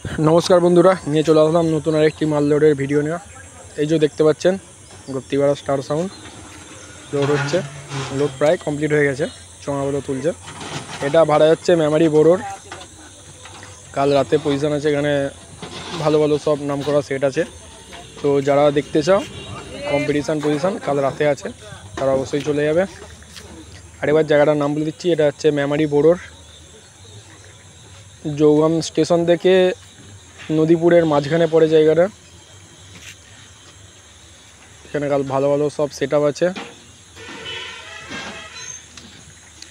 नमस्कार बंधुरा निये चले आसलाम नतून आरेकटी माल लोडेर भिडियो निये। এই যে দেখতে পাচ্ছেন গপ্তিপাড়া স্টার সাউন্ড লোড হচ্ছে। লোড প্রায় কমপ্লিট হয়ে গেছে, চঙাগুলো তুলছে। এটা ভাড়া যাচ্ছে মেমারি বোরোর। কাল রাতে পজিশন আছে এখানে, ভালো ভালো সব নাম করা সেট আছে। তো যারা দেখতে চাও কম্পিটিশন পজিশন কাল রাতে আছে, তারা অবশ্যই চলে যাবে। আরেকবার জায়গাটার নাম বলে দিচ্ছি, এটা হচ্ছে মেমারি বোরোর। জৌগাম স্টেশন থেকে নদীপুরের মাঝখানে পড়ে জায়গাটা। এখানে কাল ভালো ভালো সব সেটআপ আছে,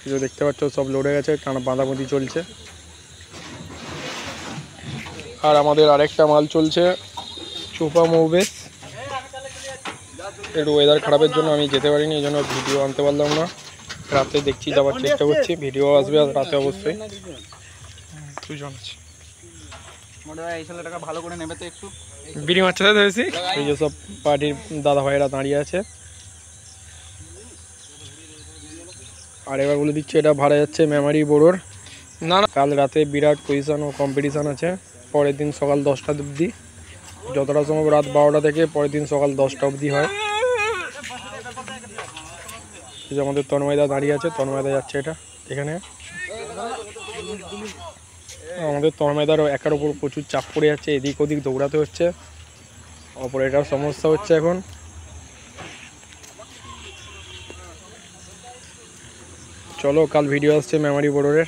যে দেখতে পাচ্ছ সব লোড হয়ে গেছে, কারণ বাঁধাবাঁধি চলছে। আর আমাদের আরেকটা মাল চলছে চোপা মৌবেশ। একটু ওয়েদার খারাপের জন্য আমি যেতে পারিনি, এই জন্য ভিডিও আনতে পারলাম না। রাতে দেখছি যাওয়ার চেষ্টা করছি, ভিডিও আসবে রাতে অবশ্যই। তুই জানাচ্ছি বিড়ি মারছে ধরেছি। এই যে সব পার্টির দাদা ভাইয়েরা দাঁড়িয়ে আছে। আর এবার বলে দিচ্ছি এটা ভাড়া যাচ্ছে মেমারি বোরোর। না কাল রাতে বিরাট পজিশন ও কম্পিটিশান আছে। পরের দিন সকাল 10টা অবধি, যতটা সম্ভব রাত 12টা থেকে পরের দিন সকাল 10টা অবধি হয়। এই যে আমাদের তন্ময়দা দাঁড়িয়ে আছে, তন্ময়দা যাচ্ছে এটা এখানে। আমাদের তন্ময়দারও একার উপর প্রচুর চাপ পড়ে যাচ্ছে, এদিক ওদিক দৌড়াতে হচ্ছে, অপারেটর সমস্যা হচ্ছে এখন। চলো কাল ভিডিও আসছে মেমারি বোরোরের।